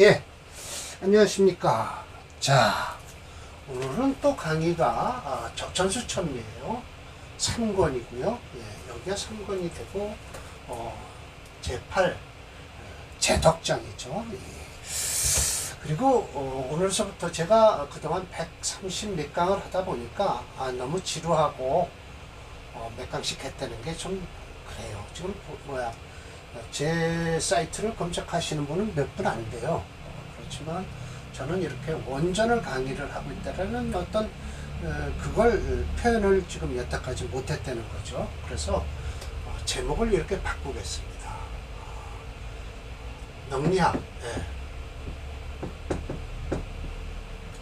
예, 안녕하십니까. 자, 오늘은 또 강의가 적천수천리예요. 3권이고요. 예, 여기가 3권이 되고 제8 제덕장이죠. 예. 그리고 오늘서부터 제가 그동안 130 몇 강을 하다 보니까 너무 지루하고 몇 강씩 했다는 게 좀 그래요. 지금 제 사이트를 검색하시는 분은 몇 분 안 돼요. 그렇지만 저는 이렇게 원전을 강의를 하고 있다라는 어떤 그걸 표현을 지금 여태까지 못했다는 거죠. 그래서 제목을 이렇게 바꾸겠습니다. 명리학,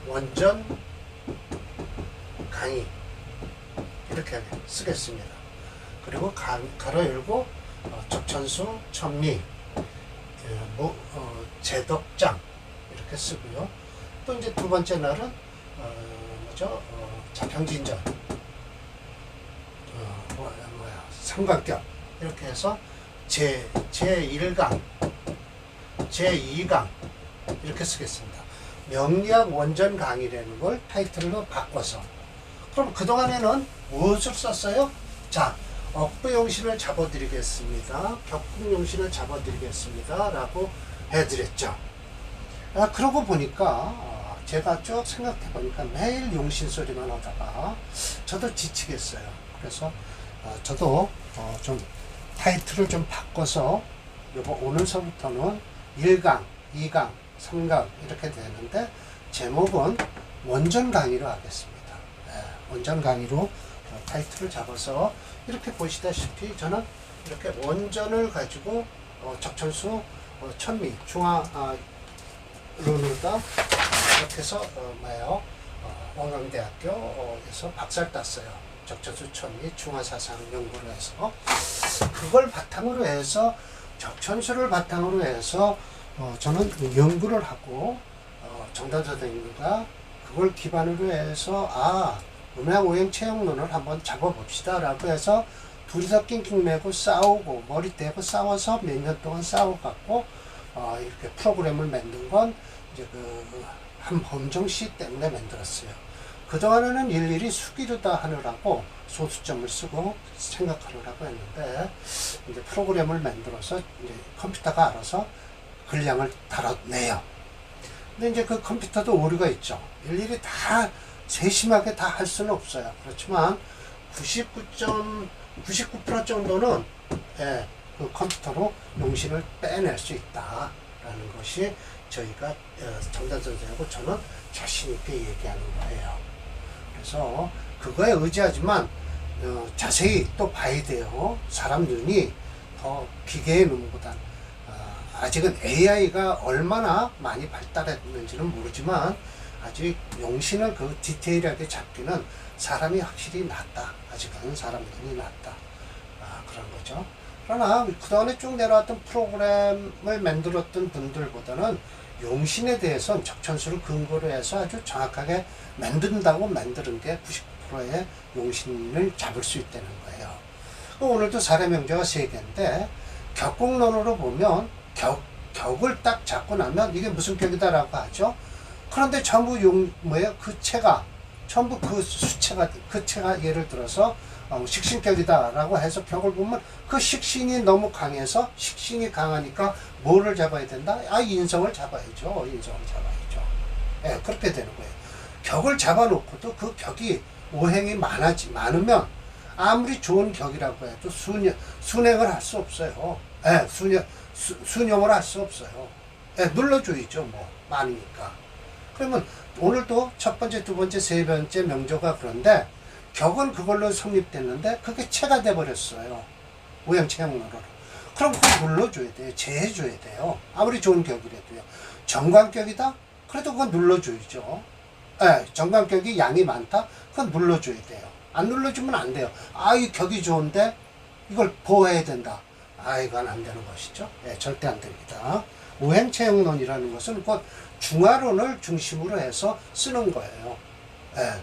원전 강의 이렇게 쓰겠습니다. 그리고 가로 열고 적천수 천리 제덕장 이렇게 쓰고요. 또 이제 두 번째 날은 자평진전 삼각경 이렇게 해서 제1강 제2강 이렇게 쓰겠습니다. 명리학 원전 강의라는 걸 타이틀로 바꿔서. 그럼 그동안에는 무엇을 썼어요? 자, 억부용신을 잡아드리겠습니다. 격국용신을 잡아드리겠습니다. 라고 해드렸죠. 그러고 보니까 제가 쭉 생각해 보니까 매일 용신 소리만 하다가 저도 지치겠어요. 그래서 저도 좀 타이틀을 좀 바꿔서 오늘서부터는 1강, 2강, 3강 이렇게 되는데 제목은 원전 강의로 하겠습니다. 원전 강의로 타이틀을 잡아서 이렇게 보시다시피 저는 이렇게 원전을 가지고 적천수 천리 중앙론을다 이렇게 해서 원광대학교에서 박사를 땄어요. 적천수 천리 중화사상 연구를 해서 그걸 바탕으로 해서 적천수를 바탕으로 해서 저는 연구를 하고 정단 선생님과 그걸 기반으로 해서 음양 오행 체형론을 한번 잡아봅시다 라고 해서 둘이서 낑낑 매고 싸우고 머리 대고 싸워서 몇 년 동안 싸워갖고 이렇게 프로그램을 만든 건 이제 한범정 씨 때문에 만들었어요. 그동안에는 일일이 수기르다 하느라고 소수점을 쓰고 생각하느라고 했는데 이제 프로그램을 만들어서 이제 컴퓨터가 알아서 글량을 달아내요. 근데 이제 그 컴퓨터도 오류가 있죠. 일일이 다 세심하게 다 할 수는 없어요. 그렇지만 99% 정도는 그 컴퓨터로 용신을 빼낼 수 있다라는 것이 저희가 정단 선생하고 저는 자신 있게 얘기하는 거예요. 그래서 그거에 의지하지만 자세히 또 봐야 돼요. 사람 눈이 더 기계의 눈보단 아직은 AI가 얼마나 많이 발달했는지는 모르지만 아직 용신을 그 디테일하게 잡기는 사람이 확실히 낫다. 아직은 사람 눈이 낫다. 그런 거죠. 그러나 그동안에 쭉 내려왔던 프로그램을 만들었던 분들보다는 용신에 대해서는 적천수를 근거로 해서 아주 정확하게 만든다고 만드는 게 99%의 용신을 잡을 수 있다는 거예요. 오늘도 사례명제가 3개인데 격국론으로 보면 격을 딱 잡고 나면 이게 무슨 격이다라고 하죠. 그런데 전부 그 체가 전부 그 체가 예를 들어서 식신격이다라고 해서 격을 보면 그 식신이 너무 강해서 식신이 강하니까 뭐를 잡아야 된다? 인성을 잡아야죠. 인성을 잡아야죠. 그렇게 되는 거예요. 격을 잡아놓고도 그 격이 오행이 많으면 아무리 좋은 격이라고 해도 순행을 할 수 없어요. 순영을 할 수 없어요. 눌러줘야죠. 많으니까. 그러면 오늘도 첫 번째, 두 번째, 세 번째 명조가 그런데 격은 그걸로 성립됐는데 그게 체가 돼버렸어요. 오행체형론으로. 그럼 그거 눌러줘야 돼요. 제해줘야 돼요. 아무리 좋은 격이라도요. 정관격이다? 그래도 그건 눌러줘야죠. 정관격이 양이 많다? 그건 눌러줘야 돼요. 안 눌러주면 안 돼요. 이 격이 좋은데 이걸 보호해야 된다. 이건 안 되는 것이죠. 절대 안 됩니다. 오행체형론이라는 것은 곧 중화론을 중심으로 해서 쓰는 거예요.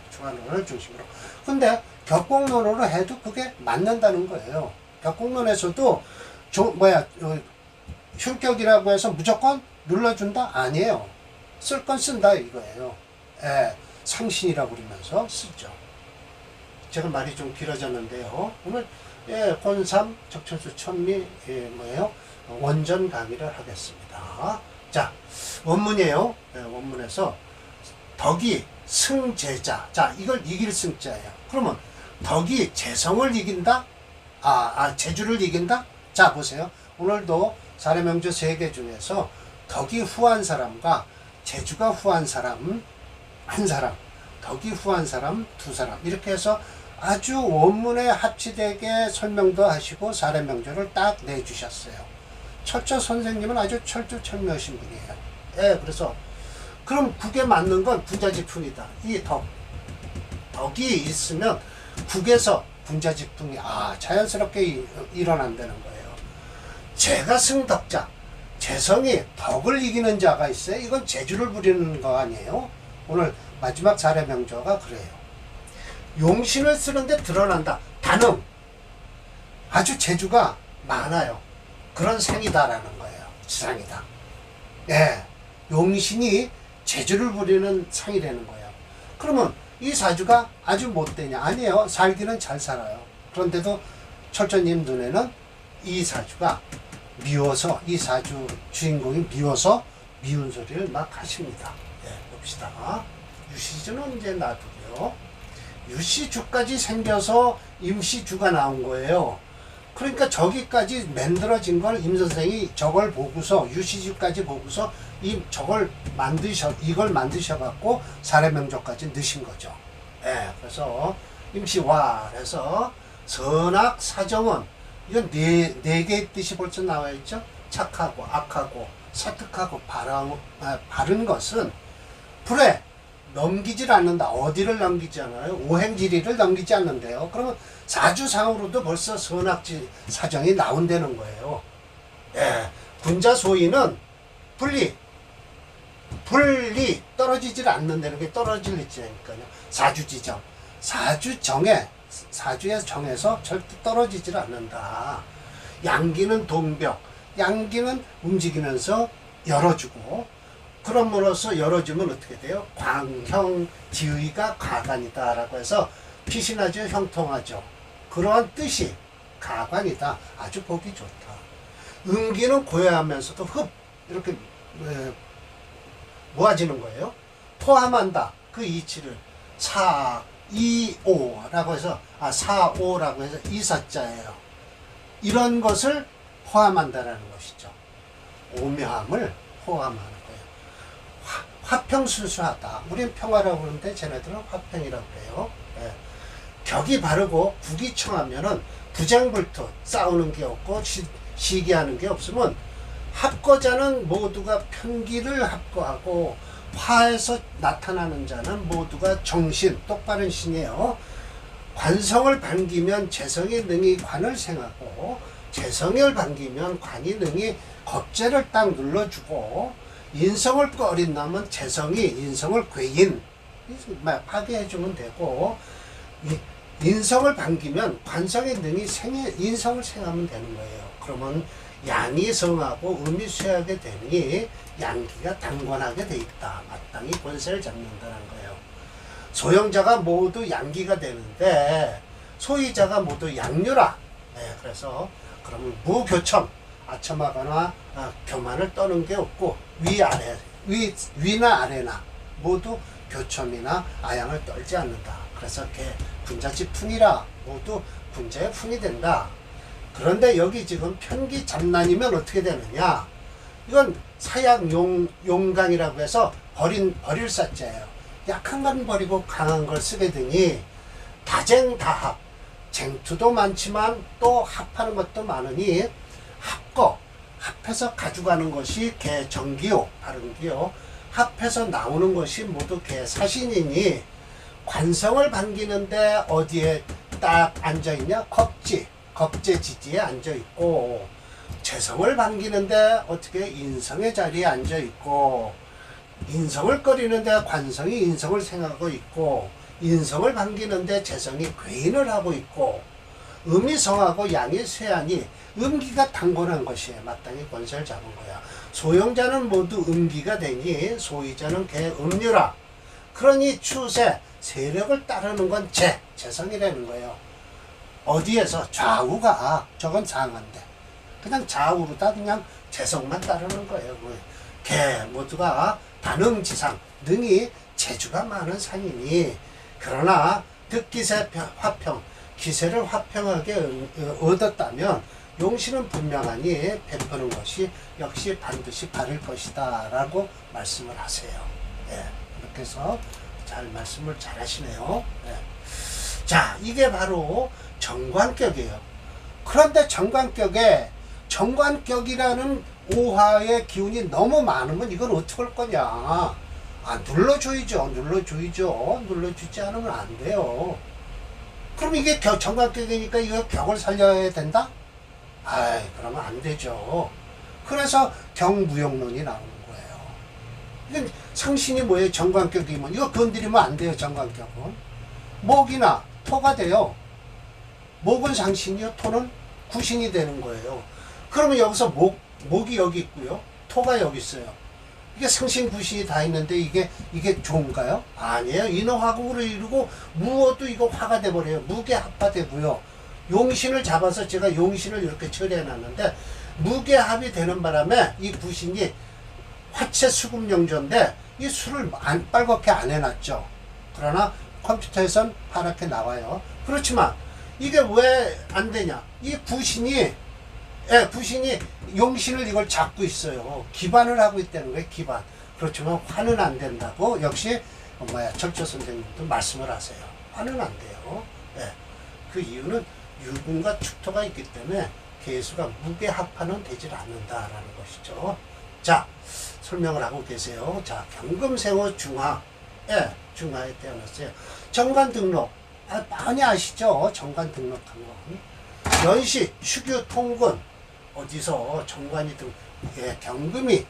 중화론을 중심으로. 근데 격국론으로 해도 그게 맞는다는 거예요. 격국론에서도 흉격이라고 해서 무조건 눌러준다? 아니에요. 쓸 건 쓴다 이거예요. 예, 상신이라고 그러면서 쓰죠. 제가 말이 좀 길어졌는데요. 오늘 권삼, 적천수, 천리 뭐예요? 원전 강의를 하겠습니다. 자, 원문이에요. 원문에서 덕이 승제자. 자, 이걸 이길 승자예요. 그러면 덕이 재성을 이긴다? 재주를 이긴다? 자, 보세요. 오늘도 사례명주 3개 중에서 덕이 후한 사람과 재주가 후한 사람 1사람, 덕이 후한 사람 2사람, 이렇게 해서 아주 원문에 합치되게 설명도 하시고 사례명주를 딱 내주셨어요. 철저 선생님은 아주 철두철미하신 분이에요. 예, 그래서 그럼 국에 맞는 건 군자지풍이다. 이 덕이 있으면 국에서 군자지풍이 자연스럽게 일어난다는 거예요. 제가 승덕자, 재성이 덕을 이기는 자가 있어요. 이건 재주를 부리는 거 아니에요. 오늘 마지막 사례명조가 그래요. 용신을 쓰는데 드러난다. 단음. 아주 재주가 많아요. 그런 상이다라는 거예요. 지상이다. 예. 용신이 재주를 부리는 상이라는 거예요. 그러면 이 사주가 아주 못되냐? 아니에요. 살기는 잘 살아요. 그런데도 철저님 눈에는 이 사주가 미워서, 이 사주 주인공이 미워서 미운 소리를 막 하십니다. 예, 봅시다. 유시주는 이제 놔두고요. 유시주까지 생겨서 임시주가 나온 거예요. 그러니까 저기까지 만들어진 걸 임 선생이 저걸 보고서, 유시주까지 보고서 이걸 만드셔갖고 사례명조까지 넣으신 거죠. 예, 그래서 임시와, 그래서 선악, 사정은, 이건 네 개의 뜻이 벌써 나와 있죠. 착하고, 악하고, 사특하고, 바른 것은 불에 넘기질 않는다. 어디를 넘기지 않아요? 오행지리를 넘기지 않는데요. 그러면 사주상으로도 벌써 선악지 사정이 나온다는 거예요. 예, 군자소이는 분리 떨어지질 않는다는 게 떨어질 있으니까요. 사주지정. 사주에 정해서 절대 떨어지질 않는다. 양기는 동벽. 양기는 움직이면서 열어주고, 그럼으로써 열어주면 어떻게 돼요? 광형, 지의가 가관이다 라고 해서 피신하죠, 형통하죠. 그러한 뜻이 가관이다. 아주 보기 좋다. 음기는 고요하면서도 이렇게 모아지는 거예요. 포함한다. 그 이치를 425라고 해서 45라고 해서 이사자예요. 이런 것을 포함한다라는 것이죠. 오묘함을 포함하는 거예요. 화평순수하다. 우린 평화라고 그러는데 쟤네들은 화평이라고 그래요. 예. 격이 바르고 국이 청하면은 부장불투 싸우는 게 없고 시기하는 게 없으면 합거자는 모두가 편기를 합거하고 화에서 나타나는 자는 모두가 정신, 똑바른 신이에요. 관성을 반기면 재성이 능히 관을 생하고, 재성을 반기면 관이 능히 겁재를 딱 눌러주고, 인성을 꺼린다면 재성이 인성을 괴인, 파괴해주면 되고, 인성을 반기면 관성이 능히 인성을 생하면 되는 거예요. 그러면 양이 성하고 음이 쇠하게 되니 양기가 당권하게 돼 있다. 마땅히 권세를 잡는다는 거예요. 소형자가 모두 양기가 되는데 소위자가 모두 양류라. 네, 그래서 그러면 무교첨, 아첨하거나 교만을 떠는 게 없고 위나 아래나 모두 교첨이나 아양을 떨지 않는다. 그래서 군자지풍이라 모두 군자의 풍이 된다. 그런데 여기 지금 편기 잡난이면 어떻게 되느냐? 이건 사약 용강이라고 해서 버릴 사자예요. 약한 건 버리고 강한 걸 쓰게 되니 다쟁다합, 쟁투도 많지만 또 합하는 것도 많으니 합해서 가져가는 것이 개정기요, 바른기요. 합해서 나오는 것이 모두 개사신이니 관성을 반기는데 어디에 딱 앉아있냐? 겁재지지에 앉아있고, 재성을 반기는데 어떻게 인성의 자리에 앉아있고, 인성을 꺼리는데 관성이 인성을 생각하고 있고, 인성을 반기는데 재성이 괴인을 하고 있고, 음이 성하고 양이 쇠하니 음기가 당권한 것이에요. 마땅히 권세를 잡은 거야. 소용자는 모두 음기가 되니 소유자는 개음유라. 그러니 추세, 세력을 따르는 건 재성이라는 거예요. 어디에서? 좌우가, 저건 상한데 그냥 좌우로다 그냥 재성만 따르는 거예요. 개 모두가 단음지상, 능이 재주가 많은 상이니 그러나 득기세 화평, 기세를 화평하게 얻었다면 용신은 분명하니 베푸는 것이 역시 반드시 바를 것이다 라고 말씀을 하세요. 예, 이렇게 해서 잘 말씀을 잘 하시네요. 예. 자, 이게 바로 정관격이에요. 그런데 정관격이라는 오화의 기운이 너무 많으면 이건 어떻게 할 거냐. 눌러줘야죠. 눌러주지 않으면 안 돼요. 그럼 이게 정관격이니까 이거 격을 살려야 된다? 그러면 안 되죠. 그래서 경무용론이 나오는 거예요. 이건 상신이 뭐예요? 정관격이면 이거 건드리면 안 돼요. 정관격은 목이나 토가 돼요. 목은 상신이요, 토는 구신이 되는 거예요. 그러면 여기서 목이 여기 있고요, 토가 여기 있어요. 이게 상신 구신이 다 있는데 이게 좋은가요? 아니에요. 인호화국으로 이루고 무어도 이거 화가 돼버려요. 무게합화되고요. 용신을 잡아서 제가 용신을 이렇게 처리해 놨는데 무게합이 되는 바람에 이 구신이 화체 수급용조인데 이 수를 빨갛게 안 해놨죠. 그러나 컴퓨터에선 파랗게 나와요. 그렇지만 이게 왜 안 되냐? 이 구신이 용신을 이걸 잡고 있어요. 기반을 하고 있다는 거예요. 기반. 그렇지만 화는 안 된다고 역시 철조 선생님도 말씀을 하세요. 화는 안 돼요. 예. 그 이유는 유군과 축토가 있기 때문에 개수가 무게합화는 되질 않는다라는 것이죠. 자, 설명을 하고 계세요. 자, 경금생호 중화. 예, 중화에 태어났어요. 정관 등록. 많이 아시죠? 정관 등록한 거. 연시, 축유, 통군. 어디서 정관이 경금이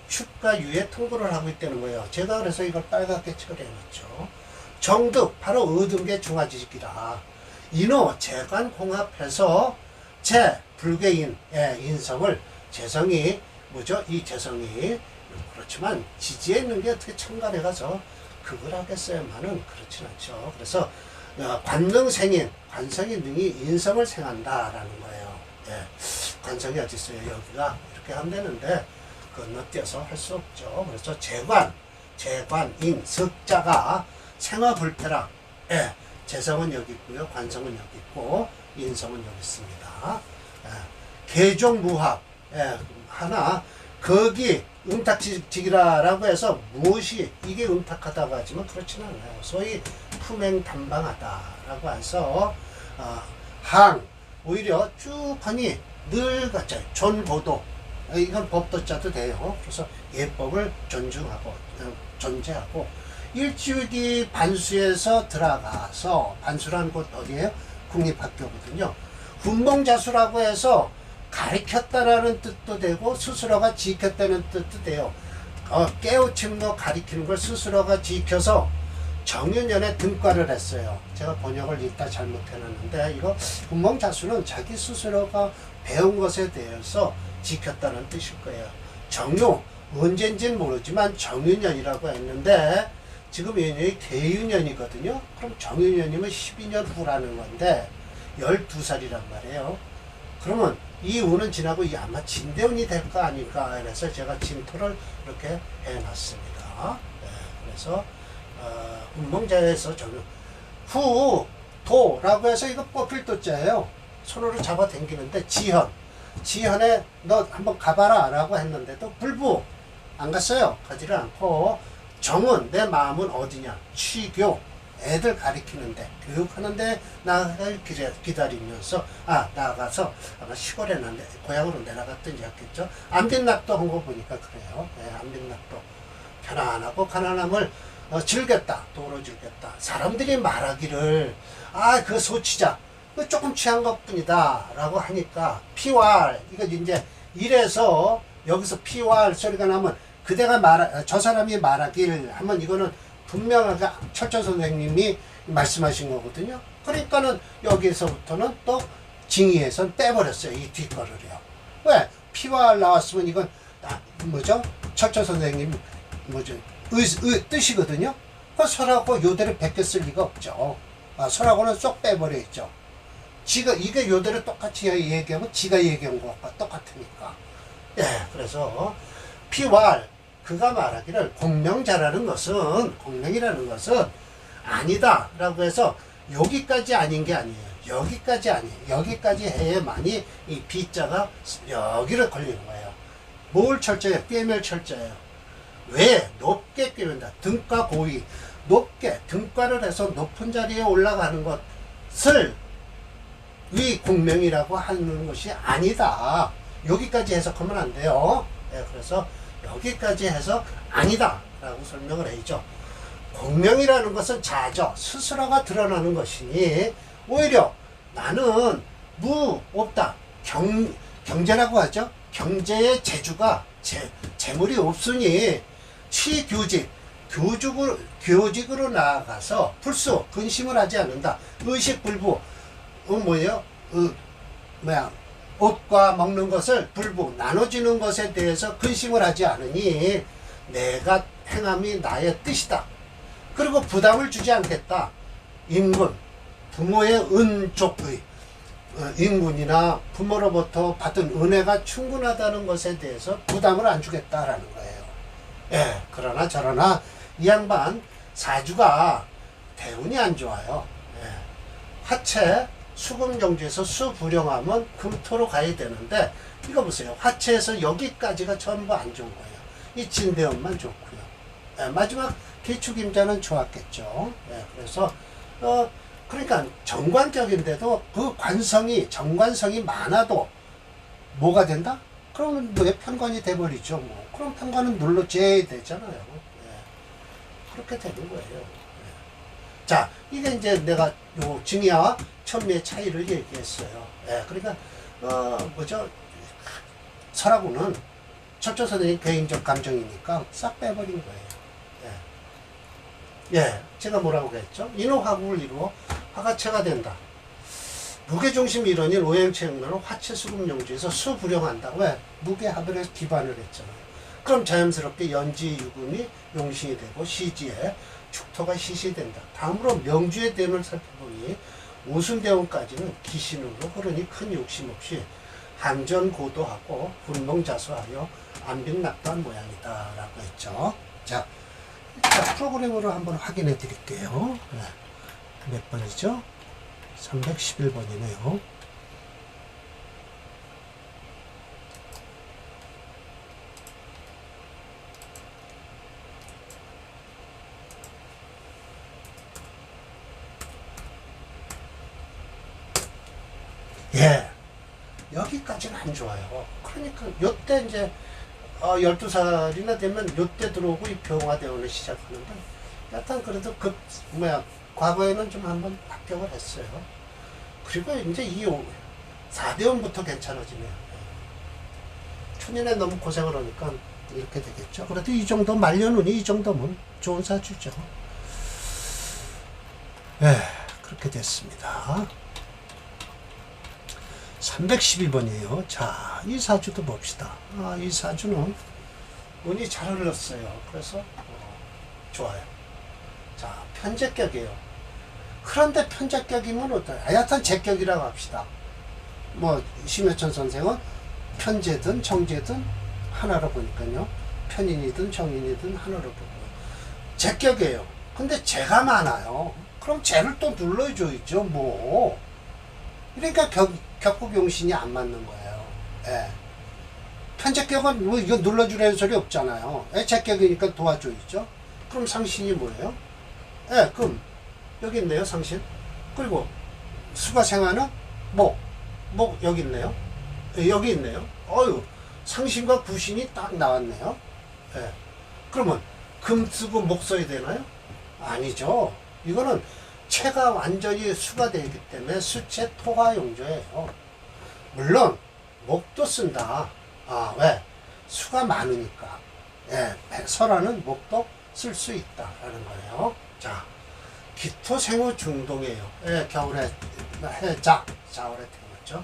축과 유에 통고를 하고 있다는 거예요. 제가 그래서 이걸 빨갛게 처리해놨죠. 정득, 바로 얻은 게 중화지식이라. 인호, 재관 홍합해서 불괴인, 인성을, 재성이, 뭐죠? 이 재성이, 그렇지만 지지에 있는 게 어떻게 천간에 가서 그걸 하겠어요만은 그렇진 않죠. 그래서 관능생인, 관성이 능히 인성을 생한다라는 거예요. 예. 관성이 어디 있어요? 여기가 이렇게 하면 되는데 건너뛰어서 할 수 없죠. 그래서 재관인, 석자가 생화불태라. 예. 재성은 여기 있고요, 관성은 여기 있고, 인성은 여기 있습니다. 예. 개종무합. 예. 하나 거기 음탁지기라라고 해서 무엇이 이게 음탁하다고 하지만 그렇지는 않아요. 소위 품행담방하다라고 해서 오히려 쭉 하니 늘 같죠. 존보도, 이건 법도자도 돼요. 그래서 예법을 존중하고 존재하고 일주기 반수에서 들어가서, 반수라는 곳 어디예요? 국립학교거든요. 훈몽자수라고 해서 가리켰다라는 뜻도 되고 스스로가 지켰다는 뜻도 돼요. 깨우치는 거, 가리키는 걸 스스로가 지켜서 정윤년에 등과를 했어요. 제가 번역을 이따 잘못해놨는데 이거 훈몽자수는 자기 스스로가 배운 것에 대해서 지켰다는 뜻일 거예요. 정유, 언젠지는 모르지만 정윤년이라고 했는데 지금 연년이 개윤년이거든요. 그럼 정윤년이면 12년 후라는 건데 12살이란 말이에요. 그러면 이 운은 지나고 이 아마 진대운이 될 거 아닐까 해서 제가 진토를 이렇게 해놨습니다. 네, 그래서 운몽자에서 저는 도라고 해서 이거 뽑힐도자예요. 손으로 잡아 당기는데 지현에 너 한번 가봐라 라고 했는데도 불부 안 갔어요. 가지를 않고 정은, 내 마음은 어디냐, 취교, 애들 가리키는데, 교육하는데 나가길 기다리면서 나가서 아마 시골에 고향으로 내려갔든지 했겠죠. 안빈낙도 한 거 보니까 그래요. 네, 안빈낙도 편안하고 가난함을 즐겼다, 도로 즐겼다. 사람들이 말하기를 그 소치자 조금 취한 것뿐이다 라고 하니까 피왈, 이거 이제 이래서 여기서 피왈 소리가 나면 저 사람이 말하길 하면 이거는 분명하게 철저 선생님이 말씀하신 거거든요. 그러니까는 여기서부터는 또 징의에선 빼버렸어요. 이 뒷거를요. 왜? 피왈 나왔으면 이건 뭐죠? 철저 선생님 뭐죠? 뜻이거든요. 그 설하고 요대를 베껴 쓸 리가 없죠. 설하고는 쏙 빼버려 있죠. 지가 이게 요대를 똑같이 얘기하면 지가 얘기한 것과 똑같으니까. 예, 그래서 피왈 그가 말하기를 공명이라는 것은 아니다 라고 해서 여기까지 아닌 게 아니에요. 여기까지 아니에요. 여기까지 해야만이 이 B자가 여기를 걸리는 거예요. 뭘 철자예요? 꿰맬 철자예요. 왜? 높게 꿰맨다. 등가 고위. 높게 등가를 해서 높은 자리에 올라가는 것을 위 공명이라고 하는 것이 아니다. 여기까지 해석하면 안 돼요. 네, 그래서 여기까지 해서 아니다 라고 설명을 해야죠. 공명이라는 것은 자저 스스로가 드러나는 것이니 오히려 나는 없다. 경제라고 하죠. 경제의 재주가 재물이 없으니 교직으로 나아가서 불수 근심을 하지 않는다. 의식불부 옷과 먹는 것을 불부 나눠지는 것에 대해서 근심을 하지 않으니 내가 행함이 나의 뜻이다. 그리고 부담을 주지 않겠다. 인군 부모의 은족의 인군이나 부모로부터 받은 은혜가 충분하다는 것에 대해서 부담을 안 주겠다라는 거예요. 예, 그러나 저러나 이 양반 사주가 대운이 안 좋아요. 예, 화채 수금정지에서 수불용하면 금토로 가야 되는데 이거 보세요. 화채에서 여기까지가 전부 안 좋은 거예요. 이 진대운만 좋고요. 예, 마지막 기축임자는 좋았겠죠. 예, 그래서 그러니까 정관격인데도 그 정관성이 많아도 뭐가 된다? 그러면 왜 편관이 돼버리죠. 뭐. 그럼 편관은 눌러줘야 되잖아요. 예. 그렇게 되는 거예요. 예. 자, 이게 이제 내가 요 증야와 천미의 차이를 얘기했어요. 예. 그러니까 설하고는 철저 선생님 개인적 감정이니까 싹 빼버린 거예요. 예, 제가 뭐라고 했죠? 인호화국을 이루어 화가체가 된다. 무게중심 이론인 오행체형론은 화체수금용지에서 수불용한다. 왜? 무게합을 해서 기반을 했잖아요. 그럼 자연스럽게 연지유금이 용신이 되고 시지에 축토가 시시된다. 다음으로 명주의 대운을 살펴보니 오순대운까지는 기신으로 흐르니 큰 욕심 없이 한전고도하고 분몽자수하여 안빈낙도한 모양이다 라고 했죠. 자, 프로그램으로 한번 확인해 드릴게요. 네. 몇 번이죠? 311번이네요. 예. 여기까지는 안 좋아요. 그러니까 요때 이제 12살이나 되면 요때 들어오고 이 병화대원을 시작하는데 약간 그래도 과거에는 좀 한번 합격을 했어요. 그리고 이제 이 4대원부터 괜찮아지네요. 초년에 너무 고생을 하니까 이렇게 되겠죠. 그래도 이 정도 말년운이 이 정도면 좋은 사주죠. 예, 그렇게 됐습니다. 312번이에요. 자, 이 사주도 봅시다. 이 사주는 운이 잘 흘렀어요. 그래서 좋아요. 자, 편제격이에요. 그런데 편제격이면 어때요? 하여튼 제격이라고 합시다. 뭐 심해천 선생은 편제든 정제든 하나로 보니까요. 편인이든 정인이든 하나로 보고 제격이에요. 근데 제가 많아요. 그럼 제를 또 눌러줘야죠. 뭐 그러니까 격국용신이 안 맞는 거예요. 예. 편제격은 뭐 이거 눌러주라는 소리 없잖아요. 예, 제격이니까 도와줘야죠. 그럼 상신이 뭐예요? 예, 그럼 여기 있네요, 상신. 그리고 수가생화는 목 여기 있네요. 예, 여기 있네요. 상신과 구신이 딱 나왔네요. 예. 그러면 금 쓰고 목 써야 되나요? 아니죠. 이거는 체가 완전히 수가 되기 때문에 수체 토화 용조예요. 물론 목도 쓴다. 왜? 수가 많으니까. 예, 설화는 목도 쓸 수 있다라는 거예요. 자, 기토생후 중동이에요. 예, 겨울에 해자, 자월에 태웠죠.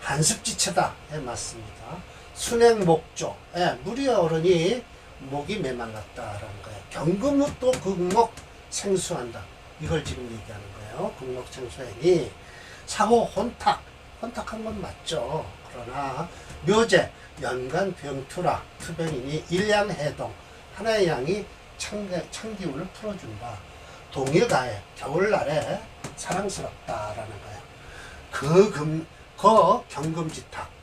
한습지체다. 예, 맞습니다. 순행 목조. 예, 무리 어른이 목이 메말랐다라는 거예요. 경금 후 또 극목 생수한다. 이걸 지금 얘기하는 거예요. 극목 생수하니 사후 혼탁. 혼탁한 건 맞죠. 그러나 묘제 연간 병투라 투병이니 일양해동 하나의 양이 찬기운을 풀어준다. 동일가에 겨울날에 사랑스럽다라는 거예요. 그 경금지탁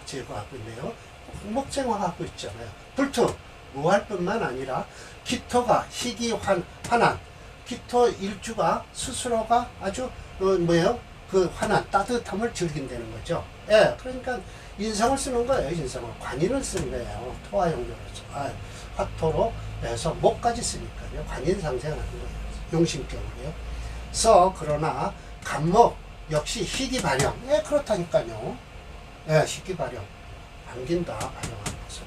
제거하고 있네요. 목생화하고 있잖아요. 불투 무할 뿐만 아니라 기토가 환한 기토 일주가 스스로가 아주 그 환한 따뜻함을 즐긴다는 거죠. 예, 그러니까 인성을 쓰는 거예요. 인성을 관인을 쓰는 거예요. 토화용료로 화토로 해서 목까지 쓰니까요. 관인상생하는 거예요. 용신격으로요. 그러나 간목 역시 희귀발령. 예, 그렇다니까요. 예, 희귀발령. 반긴다, 발령하는 것을.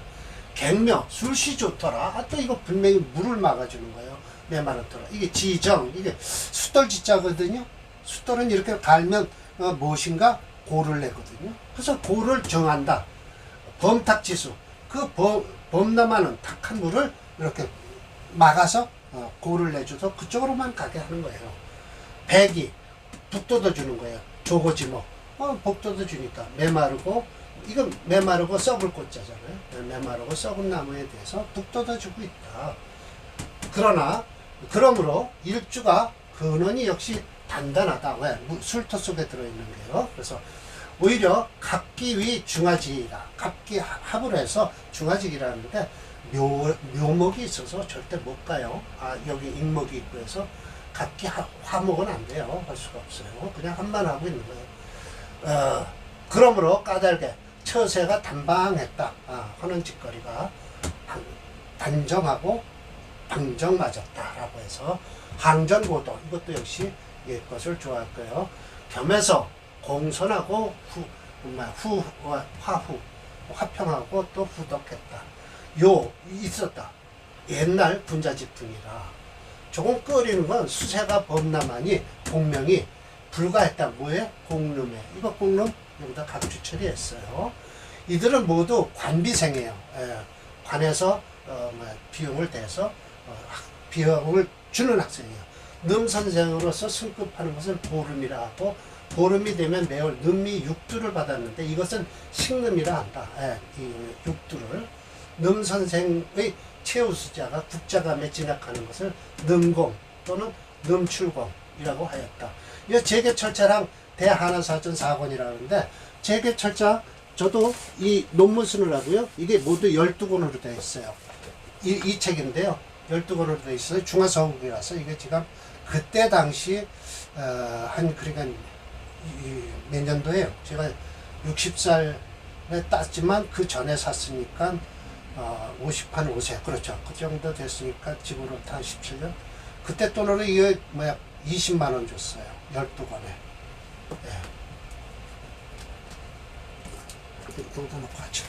갱묘, 술시 좋더라. 또 이거 분명히 물을 막아주는 거예요. 메마르더라. 이게 지정, 이게 숫돌 지자거든요. 숫돌은 이렇게 갈면 무엇인가 고를 내거든요. 그래서 고를 정한다. 범탁지수. 그 범람하는 탁한 물을 이렇게 막아서 고를 내줘서 그쪽으로만 가게 하는 거예요. 백이 북돋워 주는 거예요. 조고지목. 북돋워 주니까 메마르고 이건 메마르고 썩을 꽃자잖아요. 메마르고 썩은 나무에 대해서 북돋워 주고 있다. 그러므로 일주가 근원이 역시 단단하다. 왜? 술토 속에 들어있는 게요. 그래서 오히려 갑기위 중화지라. 갑기 합을 해서 중화직이라는데 묘목이 있어서 절대 못 가요. 여기 인목이 있고 해서 갑기 화목은 안 돼요. 할 수가 없어요. 그냥 한만 하고 있는 거예요. 그러므로 까닭에 처세가 단방했다. 하는 짓거리가 단정하고 방정맞았다라고 해서 항전고도 이것도 역시 것을 좋아할 거예요. 겸해서 공손하고 화평하고 또 후덕했다. 있었다. 옛날 군자집등이라 조금 끓이는 건 수세가 범람하니 공명이 불가했다. 뭐에? 공름에. 이거 공름 여기다 각주 처리했어요. 이들은 모두 관비생이에요. 관에서 비용을 대서 비용을 주는 학생이에요. 능선생으로서 승급하는 것은 보름이라 하고 보름이 되면 매월 능미 6두를 받았는데 이것은 식름이라 한다. 이 6두를 능선생의 최우수자가 국자감에 진학하는 것을 능공 또는 능출공이라고 하였다. 이 재계철자랑 대한화사전 4권이라고 하는데 재계철자 저도 이 논문 쓰느라고요. 이게 모두 12권으로 되어 있어요. 이 책인데요. 12권으로 되어 있어요. 중화서국이라서 이게 지금 그때 당시 그러니까 몇 년도에요. 제가 60살에 땄지만 그 전에 샀으니까 55세 그렇죠. 그 정도 됐으니까 지금으로부터 한 17년. 그때 돈으로 이거 20만 원 줬어요. 12권에. 여기다 놓고 하죠.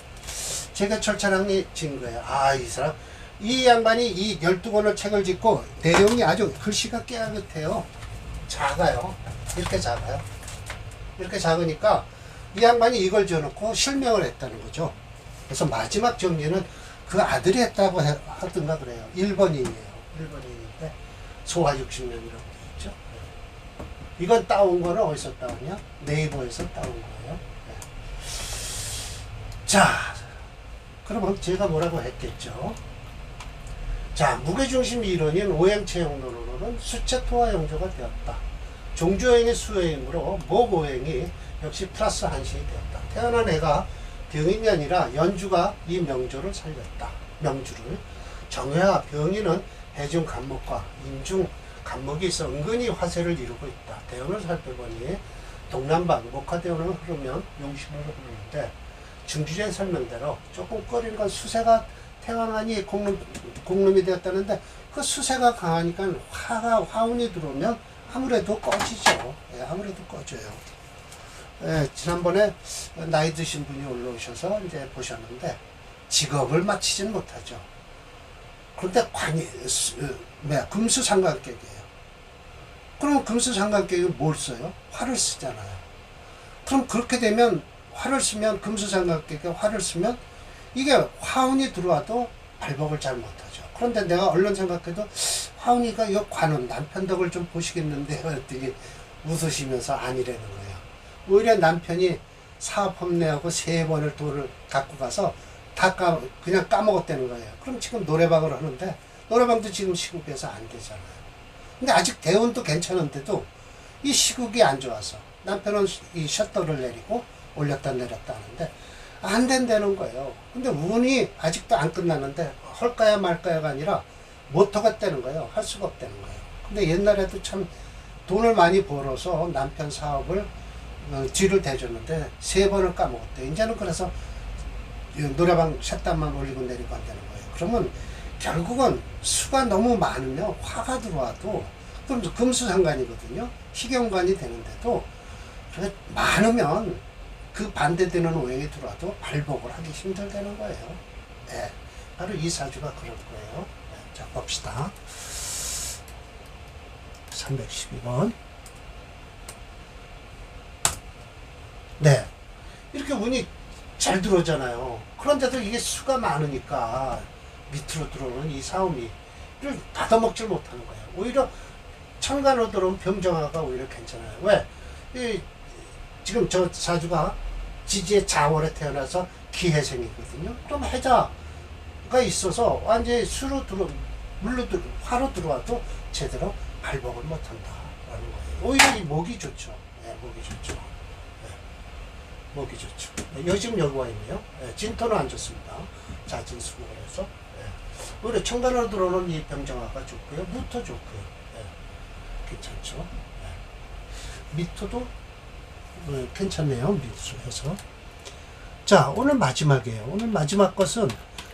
제가 철차랑이 진 거예요. 이 사람 이 양반이 이 12권을 책을 짓고 내용이 아주 글씨가 깨끗해요. 작아요. 이렇게 작아요. 이렇게 작으니까 이 양반이 이걸 지어놓고 실명을 했다는 거죠. 그래서 마지막 정리는 그 아들이 했다고 하던가 그래요. 1번인이에요. 1번인인데 소화 60년이라고 되어 있죠. 이건 따온 거는 어디서 따왔냐? 네이버에서 따온 거예요. 자, 그러면 제가 뭐라고 했겠죠? 자, 무게중심 이론인 오행체형론으로는 수체토화 영조가 되었다. 종주오행의 수오행으로 목오행이 역시 플러스 한신이 되었다. 태어난 해가 병인이 아니라 연주가 이 명조를 살렸다. 명주를. 정해와 병인은 해중 간목과 인중 간목이 있어 은근히 화세를 이루고 있다. 대운을 살펴보니 동남방 목화대운을 흐르면 용신으로 흐르는데 중주제 설명대로 조금 꺼린 건 수세가 태어나니 공름이 되었다는데 그 수세가 강하니까 화운이 들어오면 아무래도 꺼지죠. 아무래도 꺼져요. 지난번에 나이 드신 분이 올라오셔서 이제 보셨는데 직업을 마치지는 못하죠. 그런데 금수상관격이에요. 그럼 금수상관격이 뭘 써요? 화를 쓰잖아요. 그럼 그렇게 되면 화를 쓰면 금수상관격에 화를 쓰면 이게 화운이 들어와도 발복을 잘 못하죠. 그런데 내가 얼른 생각해도 화운이가 이 관운 남편 덕을 좀 보시겠는데 했더니 웃으시면서 아니라는 거예요. 오히려 남편이 사업 험내하고 3번을 돈을 갖고 가서 그냥 까먹었다는 거예요. 그럼 지금 노래방을 하는데 노래방도 지금 시국에서 안 되잖아요. 근데 아직 대운도 괜찮은데도 이 시국이 안 좋아서 남편은 이 셔터를 내리고 올렸다 내렸다 하는데 안 된다는 거예요. 근데 운이 아직도 안 끝났는데 할까야 말까야가 아니라 못 하겠다는 거예요. 할 수가 없다는 거예요. 근데 옛날에도 참 돈을 많이 벌어서 남편 사업을 뒤를 대줬는데 3번을 까먹었대. 이제는 그래서 노래방 샷단만 올리고 내리고 한다는 거예요. 그러면 결국은 수가 너무 많으면 화가 들어와도 그럼 금수상관이거든요. 희경관이 되는데도 많으면 그 반대되는 오행이 들어와도 발복을 하기 힘들다는 거예요. 네, 바로 이 사주가 그럴 거예요. 네, 자 봅시다. 312번. 네, 이렇게 운이 잘 들어오잖아요. 그런데도 이게 수가 많으니까 밑으로 들어오는 이 사오미를 받아먹질 못하는 거예요. 오히려 천간으로 들어온 병정화가 오히려 괜찮아요. 왜? 지금 저 사주가 지지의 자월에 태어나서 기해생이거든요. 그럼 해자가 있어서 완전히 화로 들어와도 제대로 발복을 못한다라는 거예요. 오히려 이 목이 좋죠. 네, 목이 좋죠. 목이 좋죠. 네, 지금 여기 와 있네요. 네, 진토는 안 좋습니다. 자진수국을 해서. 네. 오히려 천간으로 들어오는 이 병정화가 좋고요. 무토 좋고요. 네, 괜찮죠. 네. 미토도 괜찮네요. 미토 해서. 자, 오늘 마지막이에요. 오늘 마지막 것은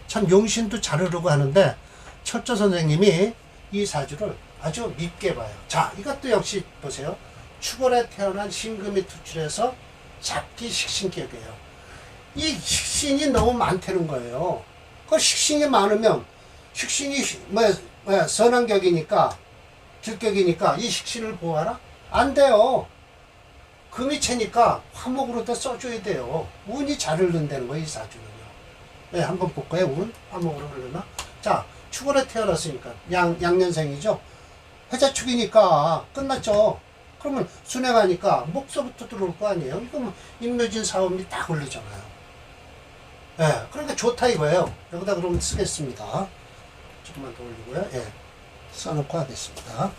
참 용신도 잘 흐르고 하는데 철조 선생님이 이 사주를 아주 밉게 봐요. 자, 이것도 역시 보세요. 축월에 태어난 신금이 투출해서 잡기 식신격이에요. 이 식신이 너무 많다는 거예요. 그 식신이 많으면 식신이 선한격이니까 길격이니까 이 식신을 보호하라? 안 돼요. 금이 채니까 화목으로 더 써줘야 돼요. 운이 잘 흐른다는 거예요, 이 사주는요. 네, 한번 볼까요? 운 화목으로 흐르나? 자, 축월에 태어났으니까 양년생이죠. 해자축이니까 끝났죠. 그러면 순행하니까 목서부터 들어올 거 아니에요. 이거 뭐 임묘진 사업이 딱 걸리잖아요. 예, 네, 그러니까 좋다 이거예요. 여기다 그러면 쓰겠습니다. 조금만 더 올리고요. 예, 네, 써놓고 하겠습니다.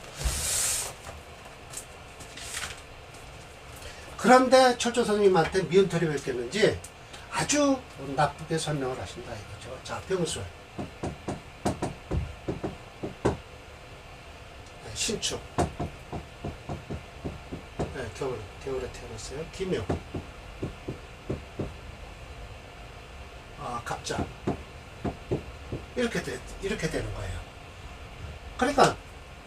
그런데 철조 선생님한테 미운털이 왜 꼈는지 아주 나쁘게 설명을 하신다 이거죠. 자, 병술. 네, 신축. 네, 겨울에 태어났어요. 기묘. 갑자. 이렇게 되는 거예요. 그러니까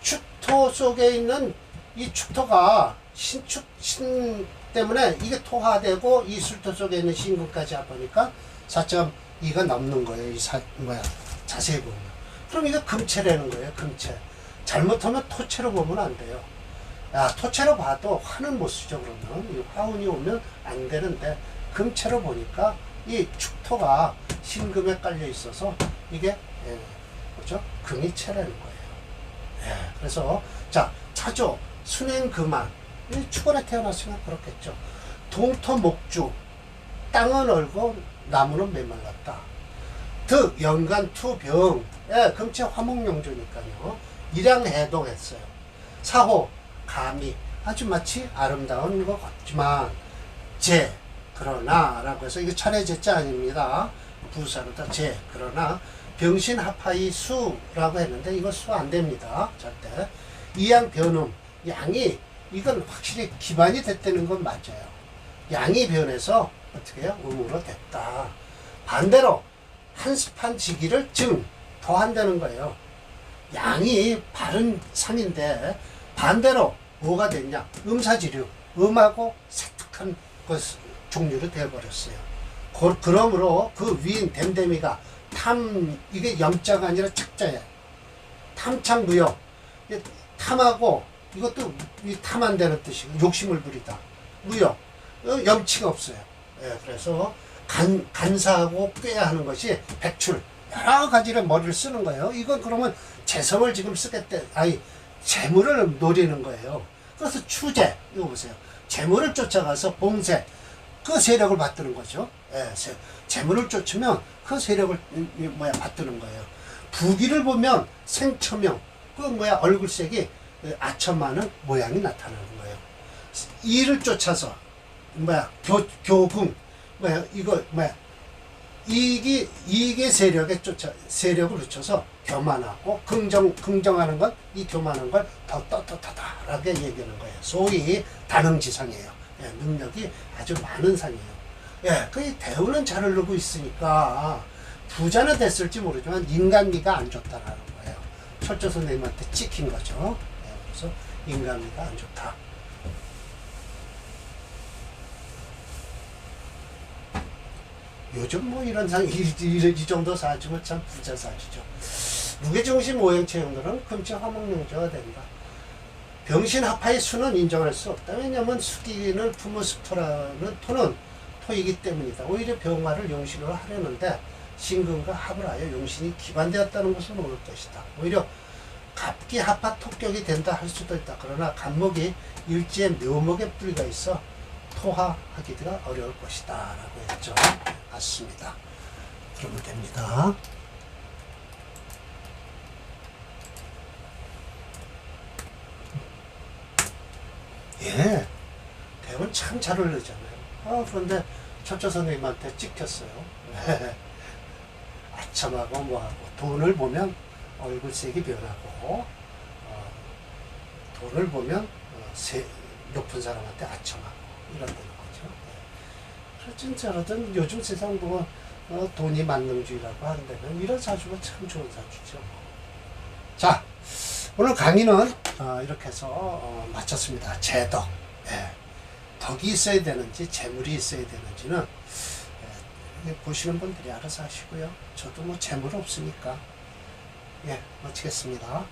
축토 속에 있는 이 축토가 신 때문에 이게 토화되고 이 술토 속에 있는 신금까지 해보니까 4.2가 넘는 거예요. 자세히 보면. 그럼 이거 금체라는 거예요. 금체. 잘못하면 토체로 보면 안 돼요. 토체로 봐도 화는 못 쓰죠. 그러면 이 화운이 오면 안 되는데 금체로 보니까 이 축토가 신금에 깔려 있어서 이게 뭐죠? 금이 체라는 거예요. 그래서 자 차조 순행 금한 축월에 태어났으면 그렇겠죠. 동토 목주 땅은 얼고 나무는 메말랐다. 득 연간 투병 금체 화목용조니까요. 일양해동했어요. 사호 감이 아주 마치 아름다운 것 같지만 그러나 라고 해서 이거 차례제자 아닙니다. 부사로다 그러나 병신합하이 수라고 했는데 이거 수 안 됩니다. 절대. 이양 변음 양이 이건 확실히 기반이 됐다는 건 맞아요. 양이 변해서 어떻게 해요? 음으로 됐다. 반대로 한습한 지기를 더한다는 거예요. 양이 바른 상인데 반대로 뭐가 됐냐? 음사지류 음하고 세특한 종류로 되어버렸어요. 그러므로 그 위인 댐댐이가 이게 염자가 아니라 착자예요. 탐착무역 탐하고 이것도 탐한다는 뜻이고 욕심을 부리다. 무역 염치가 없어요. 그래서 간사하고 꾀야 하는 것이 백출. 여러 가지를 머리를 쓰는 거예요. 이건 그러면 재성을 지금 쓰겠대. 아니, 재물을 노리는 거예요. 그래서 추재, 이거 보세요. 재물을 쫓아가서 봉쇄, 그 세력을 받드는 거죠. 예, 재물을 쫓으면 그 세력을 받드는 거예요. 부기를 보면 생처명, 그 얼굴색이 아첨하는 모양이 나타나는 거예요. 이를 쫓아서 교궁, 이익의 세력을 늦춰서 교만하고 긍정하는 건 이 교만한 걸 더 떳떳하다라게 얘기하는 거예요. 소위 다능지상이에요. 예, 능력이 아주 많은 상이에요. 예, 그 대우는 잘 흐르고 있으니까 부자는 됐을지 모르지만 인간미가 안 좋다라는 거예요. 철조 선생님한테 찍힌 거죠. 예, 그래서 인간미가 안 좋다. 요즘 이런 이 정도 사주면 참 부자 사주죠. 무게중심 오행체형들은 금치 화목명제가 된다. 병신합화의 수는 인정할 수 없다. 왜냐하면 수기는 부모스토라는 토는 토이기 때문이다. 오히려 병화를 용신으로 하려는데 신금과 합을 하여 용신이 기반되었다는 것은 옳을 것이다. 오히려 갑기합화 토격이 된다 할 수도 있다. 그러나 간목이 일지에 묘목의 뿌리가 있어 토화하기가 어려울 것이다 라고 했죠. 맞습니다. 그러면 됩니다. 예, 대본 참 잘 어울리잖아요. 그런데 철조 선생님한테 찍혔어요. 아첨하고 뭐하고 돈을 보면 얼굴색이 변하고 돈을 보면 높은 사람한테 아첨하고 이런다는 거죠. 그렇든 저러든 요즘 세상 보면 돈이 만능주의라고 하는데는 이런 사주가 참 좋은 사주죠. 자, 오늘 강의는 이렇게 해서 마쳤습니다. 재덕. 예. 덕이 있어야 되는지 재물이 있어야 되는지는 보시는 분들이 알아서 하시고요. 저도 뭐 재물 없으니까 예, 마치겠습니다.